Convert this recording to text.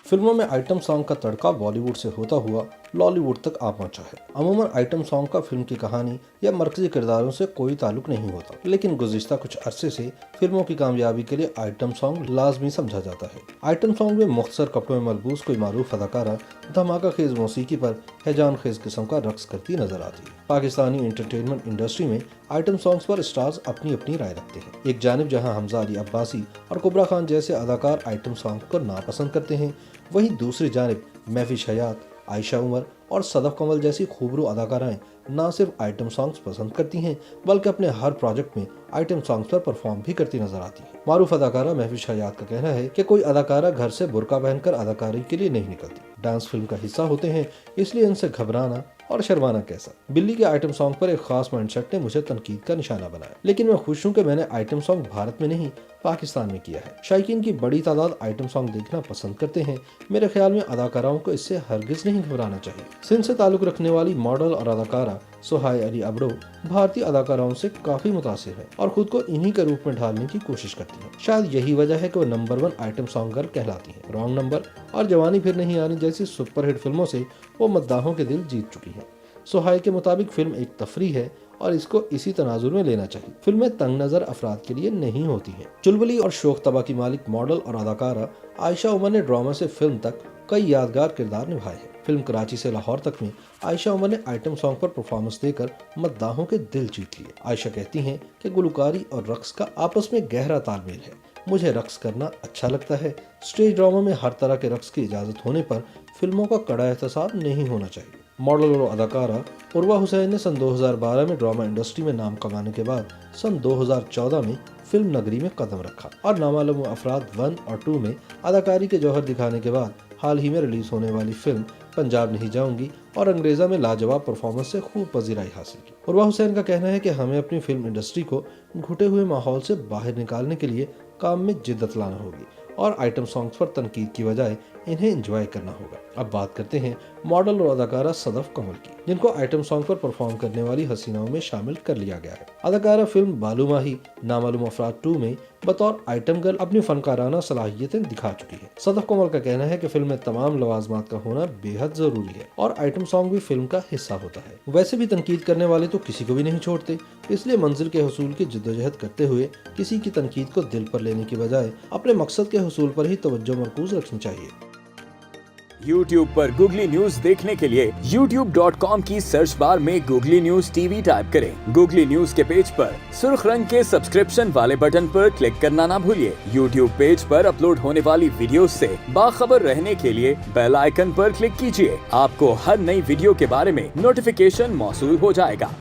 फिल्मों में item song का तड़का बॉलीवुड से होता हुआ लॉलीवुड तक आ पहुंचा है। अमूमन आइटम सॉन्ग का फिल्म की कहानी या मरकजी किरदारों से कोई ताल्लुक नहीं होता, लेकिन गुज़िश्ता कुछ अरसे से फिल्मों की कामयाबी के लिए आइटम सॉन्ग लाजमी समझा जाता है। आइटम सॉन्ग में मुख्तसर कपड़ों में मलबूस कोई मारूफ अदाकारा धमाका खेज मौसीकी पर हैजान खेज किस्म का रक्स करती नजर आती है। पाकिस्तानी एंटरटेनमेंट इंडस्ट्री में आइटम सॉन्ग्स पर स्टार्स अपनी अपनी राय रखते हैं। एक जानिब जहां हमजा अली अब्बासी और कुबरा खान जैसे अदाकार आइटम सॉन्ग को नापसंद करते हैं, वहीं दूसरी जानिब महफिश हयात, आयशा उमर और सदफ कमल जैसी खूबरू अदाकाराएं न सिर्फ आइटम सॉन्ग्स पसंद करती हैं, बल्कि अपने हर प्रोजेक्ट में आइटम सॉन्ग्स पर परफॉर्म भी करती नजर आती हैं। मारूफ अदाकारा महफिश हयात का कहना है कि कोई अदाकारा घर से बुर्का पहनकर अदाकारी के लिए नहीं निकलती, डांस फिल्म का हिस्सा होते हैं, इसलिए इनसे घबराना और शर्माना कैसा। बिल्ली के आइटम सॉन्ग पर एक खास माइंडसेट ने मुझे तनकीद का निशाना बनाया, लेकिन मैं खुश हूँ कि मैंने आइटम सॉन्ग भारत में नहीं पाकिस्तान में किया है। शायकीन की बड़ी तादाद आइटम सॉन्ग देखना पसंद करते हैं। मेरे ख्याल में अदाकाराओं को इससे हरगिज नहीं घबराना चाहिए। सिंध से ताल्लुक रखने वाली मॉडल और अदाकारा सोहाय अली अबड़ो भारतीय अदाकाराओं से काफी मुतासिर है और खुद को इन्हीं के रूप में ढालने की कोशिश करती है। शायद यही वजह है कि वो नंबर 1 आइटम सॉन्ग गर्ल कहलाती है। रॉन्ग नंबर और जवानी फिर नहीं आनी जैसी सुपरहिट फिल्मों से वो मद्दाहों के दिल जीत चुकी है। सोहाय के मुताबिक फिल्म एक तफरीह है और इसको इसी तनाजुर में लेना चाहिए। फिल्में तंग नजर अफराद के लिए नहीं होती हैं। चुलबुली और शोख तबा की मालिक मॉडल और अदाकारा आयशा उमर ने ड्रामा से फिल्म तक कई यादगार किरदार निभाए हैं। फिल्म कराची से लाहौर तक में आयशा उमर ने आइटम सॉन्ग पर परफॉर्मेंस देकर मद्दाहों के दिल जीत लिए। आयशा कहती हैं कि गुलकारी और रक्स का आपस में गहरा तालमेल है। मुझे रक्स करना अच्छा लगता है। स्टेज ड्रामा में हर तरह के रक्स की इजाजत होने पर फिल्मों का कड़ा एहतसाब नहीं होना चाहिए। मॉडल और अदाकारा उर्वा हुसैन ने सन 2012 में ड्रामा इंडस्ट्री में नाम कमाने के बाद सन 2014 में फिल्म नगरी में कदम रखा और नामालूम अफराद 1 और 2 में अदाकारी के जौहर दिखाने के बाद हाल ही में रिलीज होने वाली फिल्म पंजाब नहीं जाऊंगी और अंग्रेजा में लाजवाब परफॉर्मेंस से खूब पजीराई हासिल की। उर्वा हुसैन का कहना है कि हमें अपनी फिल्म इंडस्ट्री को घुटे हुए माहौल से बाहर निकालने के लिए काम में जिद्दत लाना होगी और आइटम सॉन्ग्स पर तनकीद की बजाय इन्हें एंजॉय करना होगा। अब बात करते हैं मॉडल और अदाकारा सदफ कमल की, जिनको आइटम सॉन्ग पर परफॉर्म करने वाली हसीनाओं में शामिल कर लिया गया है। अदाकारा फिल्म बालू माही नामालूम अफराद 2 में बतौर आइटम गर्ल अपनी फनकाराना सलाहियतें दिखा चुकी है। सदफ कमल का कहना है कि फिल्म में तमाम लवाजमात का होना बेहद जरूरी है और आइटम सॉन्ग भी फिल्म का हिस्सा होता है। वैसे भी तनकीद करने वाले तो किसी को भी नहीं छोड़ते, इसलिए मंजिल के हुसूल की जिद्दोजहद करते हुए किसी की तनकीद को दिल पर लेने की बजाय अपने मकसद के हुसूल पर ही तवज्जो मरकूज रखनी चाहिए। YouTube पर गूगली न्यूज देखने के लिए youtube.com की सर्च बार में गूगली न्यूज टीवी टाइप करें। गूगली न्यूज के पेज पर सुर्ख रंग के सब्सक्रिप्शन वाले बटन पर क्लिक करना ना भूलिए। YouTube पेज पर अपलोड होने वाली वीडियोस से बाखबर रहने के लिए बेल आइकन पर क्लिक कीजिए। आपको हर नई वीडियो के बारे में नोटिफिकेशन मौसूल हो जाएगा।